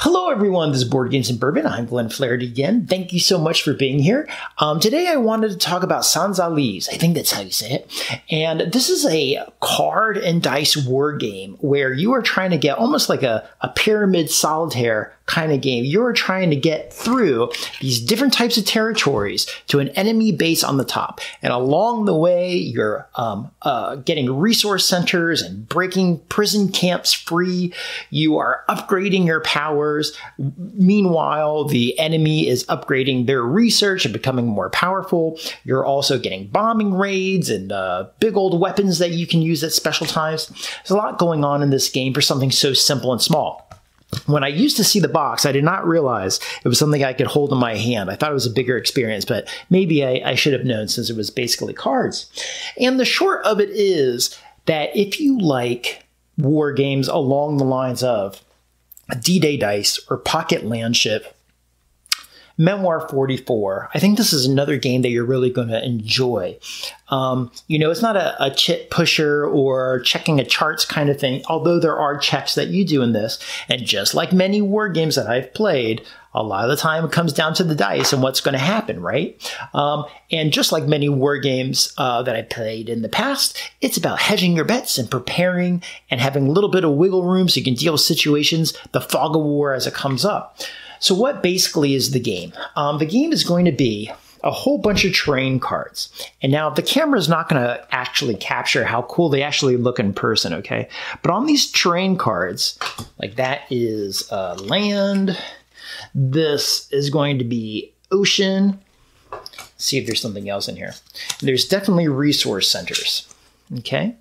Hello everyone, this is Board Games and Bourbon. I'm Glenn Flaherty again. Thank you so much for being here. Today I wanted to talk about Alliés. I think that's how you say it. And this is a card and dice war game where you are trying to get almost like a pyramid solitaire kind of game. You're trying to get through these different types of territories to an enemy base on the top. And along the way, you're getting resource centers and breaking prison camps free. You are upgrading your powers. Meanwhile, the enemy is upgrading their research and becoming more powerful. You're also getting bombing raids and big old weapons that you can use at special times. There's a lot going on in this game for something so simple and small. When I used to see the box, I did not realize it was something I could hold in my hand. I thought it was a bigger experience, but maybe I should have known since it was basically cards. And the short of it is that if you like war games along the lines of D-Day Dice or Pocket Landship, Memoir 44, I think this is another game that you're really going to enjoy. It's not a chit pusher or checking a charts kind of thing, although there are checks that you do in this. And just like many war games that I've played, a lot of the time it comes down to the dice and what's going to happen, right? And just like many war games that I played in the past, it's about hedging your bets and preparing and having a little bit of wiggle room so you can deal with situations, the fog of war as it comes up. So what basically is the game? The game is going to be a whole bunch of terrain cards. And now the camera is not going to actually capture how cool they actually look in person, okay? But on these terrain cards, like that is land. This is going to be ocean. Let's see if there's something else in here. There's definitely resource centers, okay?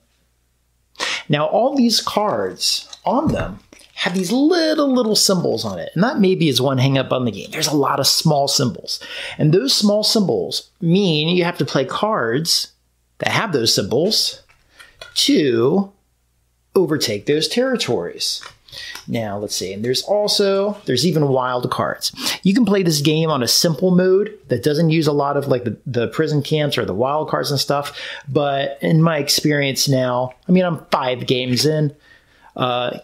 Now all these cards on them have these little symbols on it. And that maybe is one hang up on the game. There's a lot of small symbols. And those small symbols mean you have to play cards that have those symbols to overtake those territories. Now, let's see. And there's even wild cards. You can play this game on a simple mode that doesn't use a lot of like the prison camps or the wild cards and stuff. But in my experience now, I'm 5 games in.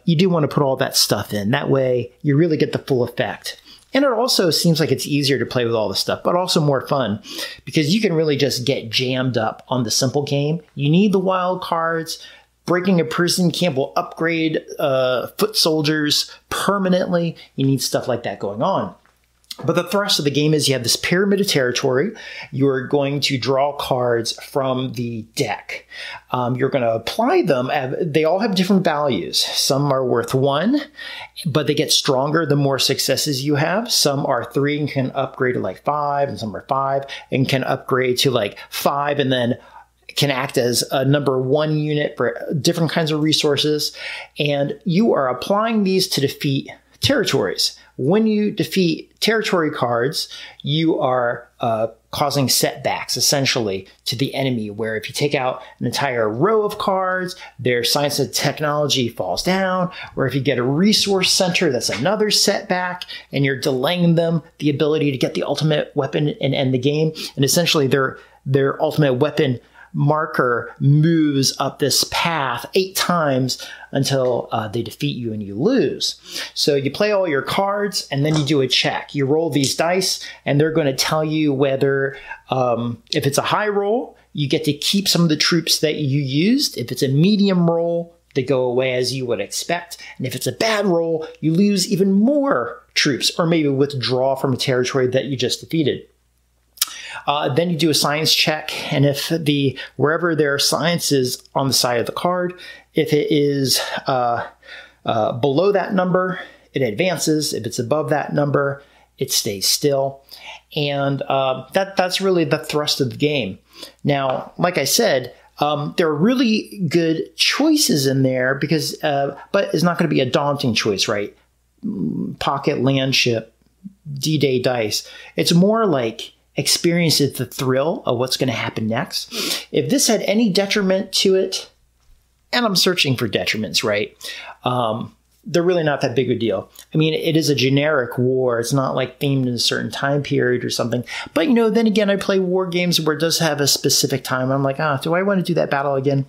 You do want to put all that stuff in. That way, you really get the full effect. And it also seems like it's easier to play with all this stuff, but also more fun because you can really just get jammed up on the simple game. You need the wild cards. Breaking a prison camp will upgrade foot soldiers permanently. You need stuff like that going on. But the thrust of the game is you have this pyramid of territory. You're going to draw cards from the deck. You're going to apply them. They all have different values. Some are worth 1, but they get stronger the more successes you have. Some are 3 and can upgrade to like 5, and some are 5 and can upgrade to like 5 and then can act as a number 1 unit for different kinds of resources. And you are applying these to defeat territories. When you defeat territory cards, you are causing setbacks, essentially, to the enemy, where if you take out an entire row of cards, their science and technology falls down, or if you get a resource center, that's another setback, and you're delaying them the ability to get the ultimate weapon and end the game. And essentially, their ultimate weapon marker moves up this path 8 times until they defeat you and you lose. So you play all your cards and then you do a check. You roll these dice and they're going to tell you whether, if it's a high roll, you get to keep some of the troops that you used. If it's a medium roll, they go away as you would expect. And if it's a bad roll, you lose even more troops or maybe withdraw from a territory that you just defeated. Then you do a science check, and if wherever there are sciences on the side of the card, if it is below that number, it advances. If it's above that number, it stays still. And that's really the thrust of the game. Now, like I said, there are really good choices in there because, but it's not going to be a daunting choice, right? Pocket Landship, D-Day Dice. It's more like experience the thrill of what's going to happen next. If this had any detriment to it, and I'm searching for detriments, right? They're really not that big a deal. It is a generic war. It's not like themed in a certain time period or something. But, then again, I play war games where it does have a specific time. I'm like, do I want to do that battle again?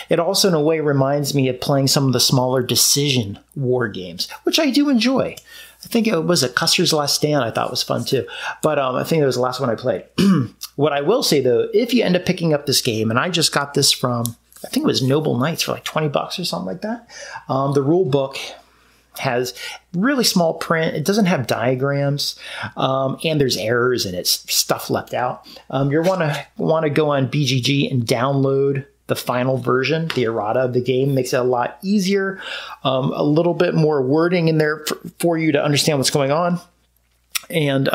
It also, in a way, reminds me of playing some of the smaller decision war games, which I do enjoy. I think it was a Custer's Last Stand I thought was fun too. But I think that was the last one I played. What I will say, though, if you end up picking up this game, and I just got this from, I think it was Noble Knights for like 20 bucks or something like that. The rule book has really small print. It doesn't have diagrams, and there's errors and it's stuff left out. You're want to go on BGG and download the final version. The errata of the game makes it a lot easier. A little bit more wording in there for you to understand what's going on. And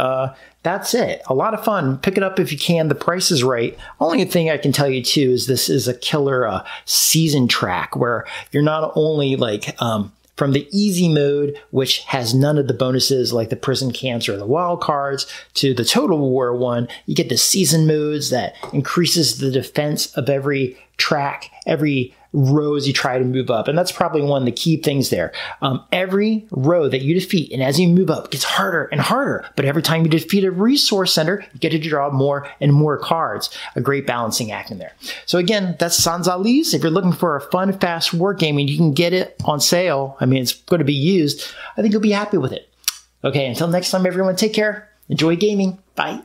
that's it. A lot of fun. Pick it up if you can. The price is right. Only thing I can tell you too is this is a killer season track where you're not only like from the easy mode, which has none of the bonuses like the prison camps or the wild cards, to the total war one, you get the season modes that increases the defense of every track, every row as you try to move up. And that's probably one of the key things there. Every row that you defeat, and as you move up, gets harder and harder. But every time you defeat a resource center, you get to draw more and more cards. A great balancing act in there. So again, that's Alliés. If you're looking for a fun, fast war game and you can get it on sale, I mean, it's going to be used, I think you'll be happy with it. Okay, until next time, everyone, take care. Enjoy gaming. Bye.